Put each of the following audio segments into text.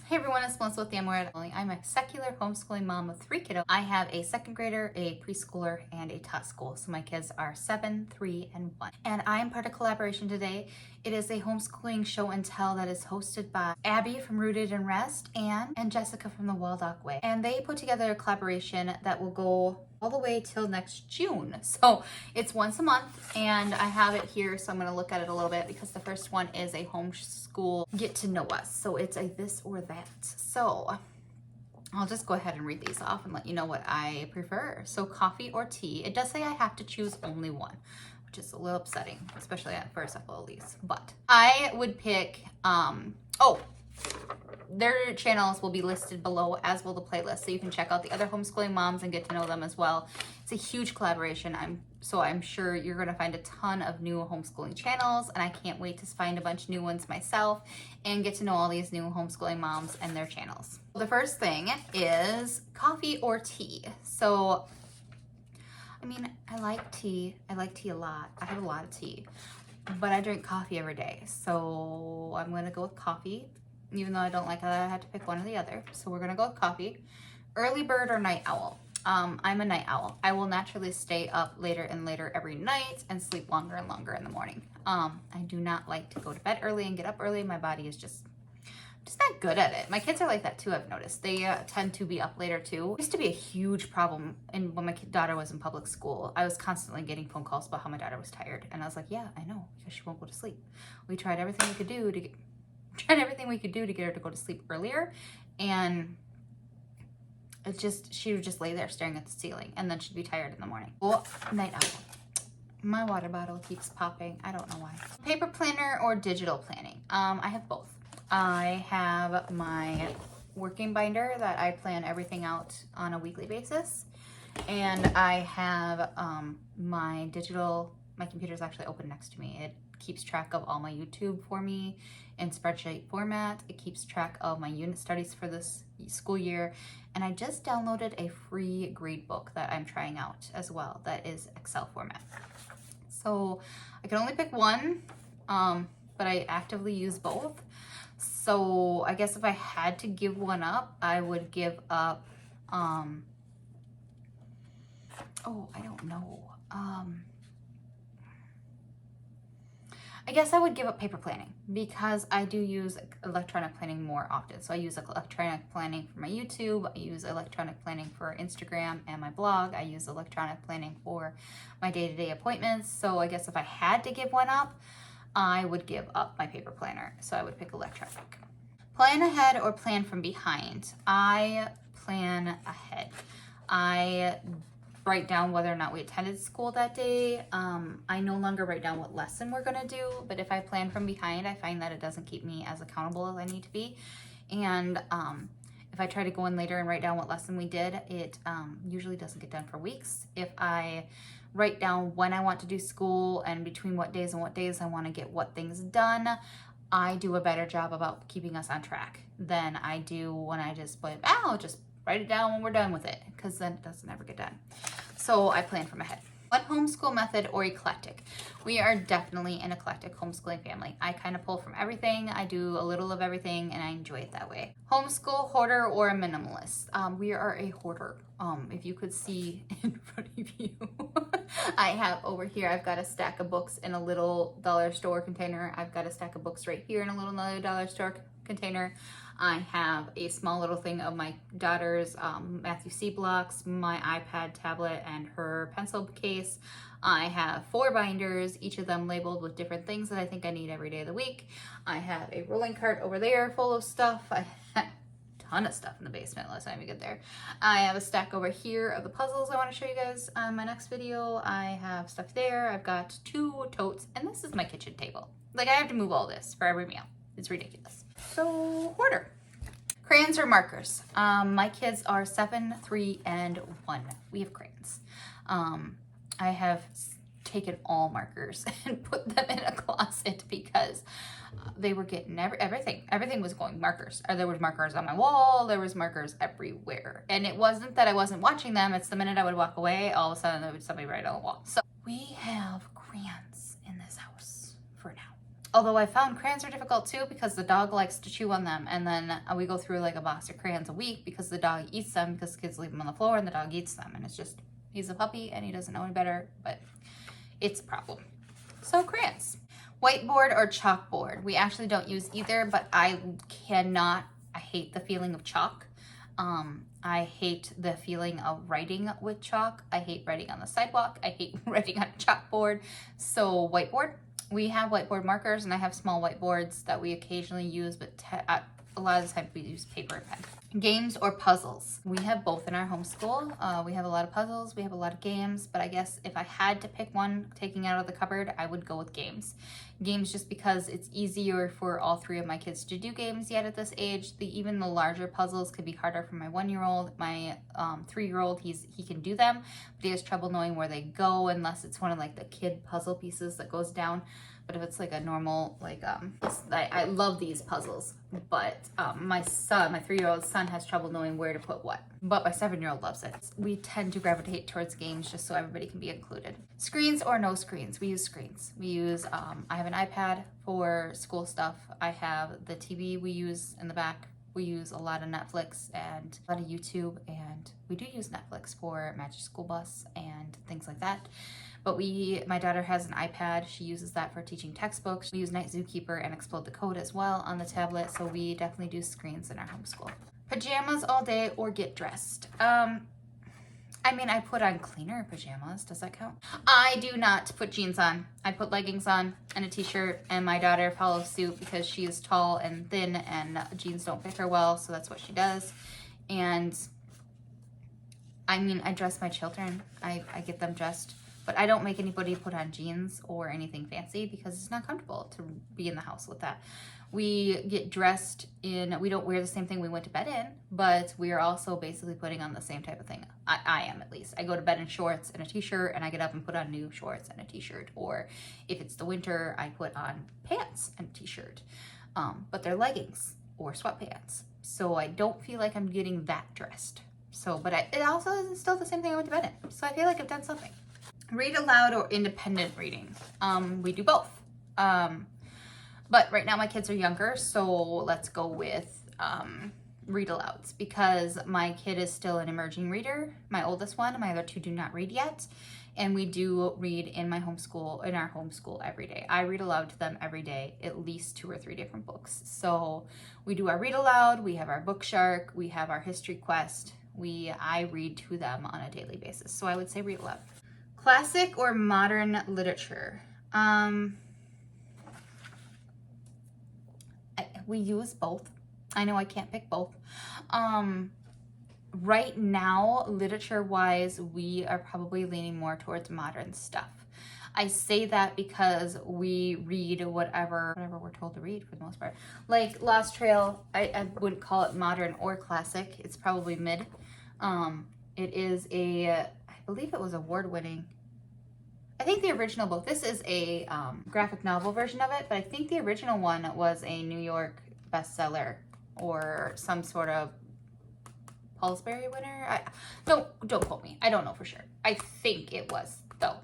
Hey everyone, it's Melissa with the Amore. I'm a secular homeschooling mom of 3 kiddos. I have a second grader, a preschooler, and a tot school. So my kids are 7, 3, and 1. And I am part of Collaboration today. It is a homeschooling show and tell that is hosted by Abby from Rooted and Rest and Jessica from the Waldock Way. And they put together a collaboration that will go all the way till next June. So it's once a month and I have it here. So I'm going to look at it a little bit because the first one is a homeschool get to know us. So it's a this or that. So I'll just go ahead and read these off and let you know what I prefer. So coffee or tea. It does say I have to choose only one, which is a little upsetting, especially at first I feel at least. But I would pick, their channels will be listed below, as will the playlist, so you can check out the other homeschooling moms and get to know them as well. It's a huge collaboration. I'm sure you're going to find a ton of new homeschooling channels, and I can't wait to find a bunch of new ones myself and get to know all these new homeschooling moms and their channels. The first thing is coffee or tea. So I mean, I like tea. I like tea a lot. I have a lot of tea, but I drink coffee every day. So I'm going to go with coffee, even though I don't like it. I had to pick one or the other. So we're going to go with coffee. Early bird or night owl? I'm a night owl. I will naturally stay up later and later every night and sleep longer and longer in the morning. I do not like to go to bed early and get up early. My body is just not good at it. My kids are like that too, I've noticed. They tend to be up later too. It used to be a huge problem when my daughter was in public school. I was constantly getting phone calls about how my daughter was tired. And I was like, yeah, I know, because she won't go to sleep. We tried everything we could do to get her to go to sleep earlier. And she would just lay there staring at the ceiling, and then she'd be tired in the morning. Oh, night owl. My water bottle keeps popping. I don't know why. Paper planner or digital planning? I have both. I have my working binder that I plan everything out on a weekly basis. And I have my computer's actually open next to me. It keeps track of all my YouTube for me in spreadsheet format. It keeps track of my unit studies for this school year. And I just downloaded a free grade book that I'm trying out as well that is Excel format. So I can only pick one, but I actively use both. So I guess if I had to give one up, I would give up, I don't know. I guess I would give up paper planning because I do use electronic planning more often. So I use electronic planning for my YouTube. I use electronic planning for Instagram and my blog. I use electronic planning for my day-to-day appointments. So I guess if I had to give one up, I would give up my paper planner. So I would pick electronic. Plan ahead or plan from behind? I plan ahead. I write down whether or not we attended school that day. I no longer write down what lesson we're gonna do, but if I plan from behind, I find that it doesn't keep me as accountable as I need to be. And if I try to go in later and write down what lesson we did, it usually doesn't get done for weeks. If I write down when I want to do school and between what days and what days I want to get what things done, I do a better job about keeping us on track than I do when I just just write it down when we're done with it, because then it doesn't ever get done. So I plan from ahead. What homeschool method or eclectic? We are definitely an eclectic homeschooling family. I kind of pull from everything. I do a little of everything and I enjoy it that way. Homeschool, hoarder, or a minimalist? We are a hoarder. If you could see in front of you, I have over here, I've got a stack of books in a little dollar store container. I've got a stack of books right here in a little another dollar store container. I have a small little thing of my daughter's Matthew C. blocks, my iPad tablet, and her pencil case. I have 4 binders, each of them labeled with different things that I think I need every day of the week. I have a rolling cart over there full of stuff. I have a ton of stuff in the basement last time we get there. I have a stack over here of the puzzles I want to show you guys on my next video. I have stuff there. I've got 2 totes, and this is my kitchen table. Like, I have to move all this for every meal. It's ridiculous. So, hoarder. Crayons or markers? My kids are 7, 3, and 1. We have crayons. I have taken all markers and put them in a closet because they were getting everything. Everything was going markers. Or there was markers on my wall. There was markers everywhere. And it wasn't that I wasn't watching them. It's the minute I would walk away, all of a sudden there would be somebody right on the wall. So we have crayons in this house for now. Although I found crayons are difficult too because the dog likes to chew on them, and then we go through like a box of crayons a week because the dog eats them because kids leave them on the floor and the dog eats them, and it's just, he's a puppy and he doesn't know any better, but it's a problem. So crayons. Whiteboard or chalkboard. We actually don't use either, but I hate the feeling of chalk. I hate the feeling of writing with chalk. I hate writing on the sidewalk. I hate writing on a chalkboard. So whiteboard. We have whiteboard markers, and I have small whiteboards that we occasionally use, but a lot of the time we use paper and pen. Games or puzzles. We have both in our homeschool. We have a lot of puzzles, we have a lot of games, but I guess if I had to pick one taking out of the cupboard, I would go with games. Games just because it's easier for all three of my kids to do games yet at this age. Even the larger puzzles could be harder for my 1-year-old. My 3-year-old, he can do them, but he has trouble knowing where they go unless it's one of like the kid puzzle pieces that goes down. But if it's like a normal, like, I love these puzzles, but my 3-year-old son has trouble knowing where to put what. But my 7-year-old loves it. We tend to gravitate towards games just so everybody can be included. Screens or no screens? We use screens. We use, I have an iPad for school stuff. I have the TV we use in the back. We use a lot of Netflix and a lot of YouTube, and we do use Netflix for Magic School Bus and things like that. But my daughter has an iPad. She uses that for teaching textbooks. We use Night Zookeeper and Explode the Code as well on the tablet, so we definitely do screens in our homeschool. Pajamas all day or get dressed. I mean, I put on cleaner pajamas. Does that count? I do not put jeans on. I put leggings on and a t-shirt, and my daughter follows suit because she is tall and thin and jeans don't fit her well, so that's what she does. And I mean, I dress my children. I get them dressed. But I don't make anybody put on jeans or anything fancy because it's not comfortable to be in the house with that. We get dressed we don't wear the same thing we went to bed in, but we are also basically putting on the same type of thing. I am, at least. I go to bed in shorts and a t-shirt, and I get up and put on new shorts and a t-shirt. Or if it's the winter, I put on pants and a t-shirt. But they're leggings or sweatpants. So I don't feel like I'm getting that dressed. But it also is still the same thing I went to bed in. So I feel like I've done something. Read aloud or independent reading. We do both. But right now my kids are younger, so let's go with read alouds because my kid is still an emerging reader, my oldest one. My other two do not read yet. And we do read in our homeschool every day. I read aloud to them every day, at least 2 or 3 different books. So we do our read aloud, we have our book shark, we have our history quest. I read to them on a daily basis. So I would say read aloud. Classic or modern literature? We use both. I know I can't pick both. Right now, literature-wise, we are probably leaning more towards modern stuff. I say that because we read whatever we're told to read for the most part. Like Lost Trail, I wouldn't call it modern or classic. It's probably mid. It is I believe it was award-winning. I think the original book, this is a graphic novel version of it, but I think the original one was a New York bestseller or some sort of Pillsbury winner. Don't quote me. I don't know for sure. I think it was, though,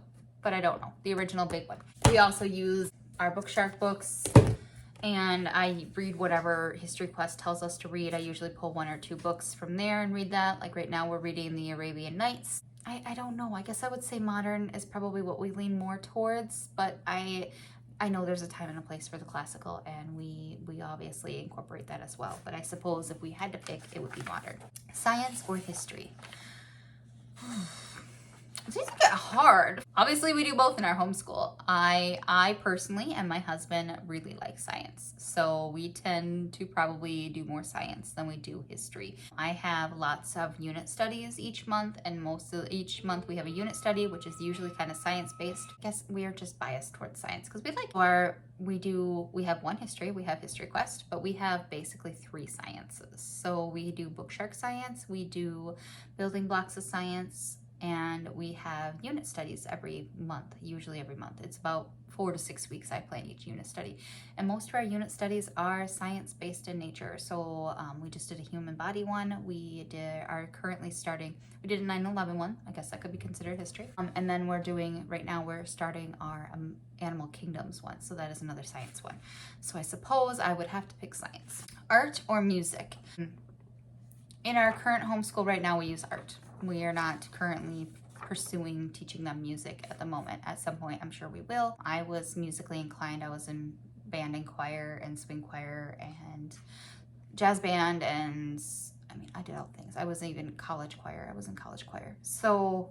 but I don't know. The original big one. We also use our Book Shark books, and I read whatever History Quest tells us to read. I usually pull 1 or 2 books from there and read that. Like right now we're reading the Arabian Nights. I don't know. I guess I would say modern is probably what we lean more towards, but I know there's a time and a place for the classical, and we obviously incorporate that as well. But I suppose if we had to pick, it would be modern. Science or history? These get hard. Obviously, we do both in our homeschool. I personally and my husband really like science, so we tend to probably do more science than we do history. I have lots of unit studies each month, and each month we have a unit study, which is usually kind of science-based. I guess we are just biased towards science because we have 1 history, we have History Quest, but we have basically 3 sciences. So we do Book Shark science, we do Building Blocks of Science, and we have unit studies every month, usually every month. It's about 4 to 6 weeks I plan each unit study. And most of our unit studies are science-based in nature. So we just did a human body one. We did a 9/11 one. I guess that could be considered history. And then right now we're starting our animal kingdoms one. So that is another science one. So I suppose I would have to pick science. Art or music? In our current homeschool right now, we use art. We are not currently pursuing teaching them music at the moment. At some point, I'm sure we will. I was musically inclined. I was in band and choir and swing choir and jazz band, and I did all things. I wasn't even college choir. I was in college choir. So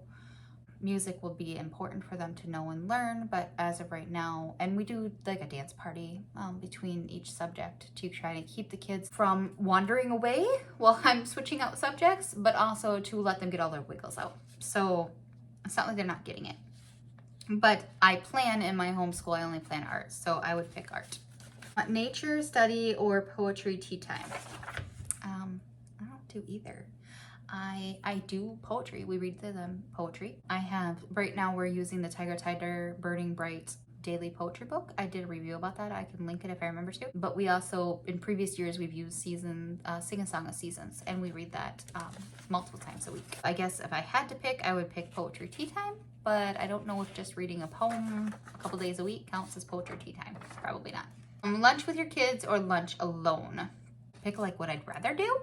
music will be important for them to know and learn, but as of right now, and we do like a dance party between each subject to try to keep the kids from wandering away while I'm switching out subjects, but also to let them get all their wiggles out. So it's not like they're not getting it. But I plan in my homeschool, I only plan art, so I would pick art. Nature study or poetry tea time? I don't do either. I do poetry. We read to them poetry. Right now we're using the Tiger Burning Bright daily poetry book. I did a review about that. I can link it if I remember to. But we also, in previous years, we've used Sing a Song of Seasons, and we read that multiple times a week. I guess if I had to pick, I would pick poetry tea time, but I don't know if just reading a poem a couple days a week counts as poetry tea time. Probably not. Lunch with your kids or lunch alone? Pick like what I'd rather do.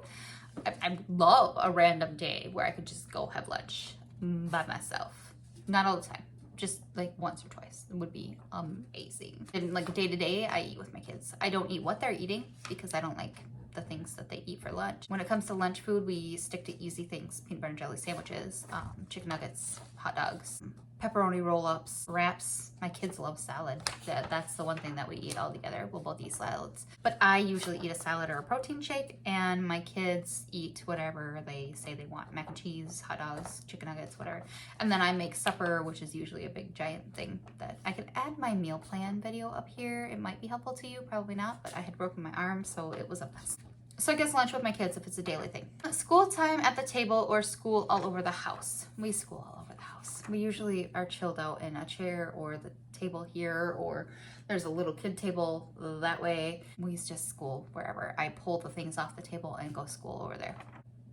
I love a random day where I could just go have lunch by myself. Not all the time, just like once or twice. It would be amazing. And like day to day, I eat with my kids. I don't eat what they're eating because I don't like the things that they eat for lunch. When it comes to lunch food, we stick to easy things: peanut butter and jelly sandwiches, chicken nuggets, hot dogs, pepperoni roll-ups, wraps. My kids love salad. That's the one thing that we eat all together. We'll both eat salads. But I usually eat a salad or a protein shake, and my kids eat whatever they say they want. Mac and cheese, hot dogs, chicken nuggets, whatever. And then I make supper, which is usually a big giant thing that I could add my meal plan video up here. It might be helpful to you, probably not, but I had broken my arm, so it was a mess. So I guess lunch with my kids if it's a daily thing. School time at the table or school all over the house? We school all over the house. We usually are chilled out in a chair or the table here, or there's a little kid table that way. We just school wherever. I pull the things off the table and go school over there.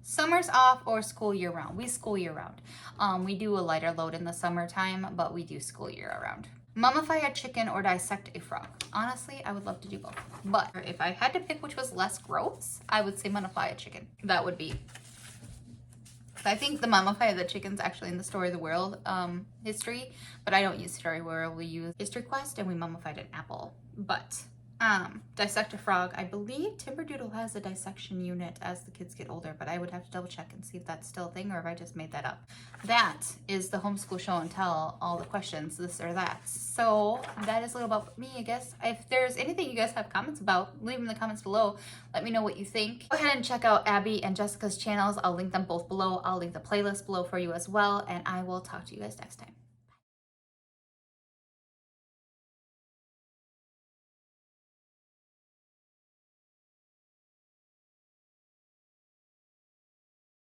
Summers off or school year round? We school year round. We do a lighter load in the summertime, but we do school year round. Mummify a chicken or dissect a frog? Honestly, I would love to do both. But if I had to pick which was less gross, I would say mummify a chicken. That would be. I think the mummify of the chicken's actually in the Story of the World history, but I don't use Story World. We use History Quest, and we mummified an apple. But dissect a frog. I believe Timberdoodle has a dissection unit as the kids get older, but I would have to double check and see if that's still a thing or if I just made that up. That is the homeschool show and tell, all the questions, this or that. So that is a little about me, I guess. If there's anything you guys have comments about, leave them in the comments below. Let me know what you think. Go ahead and check out Abby and Jessica's channels. I'll link them both below. I'll leave the playlist below for you as well, and I will talk to you guys next time.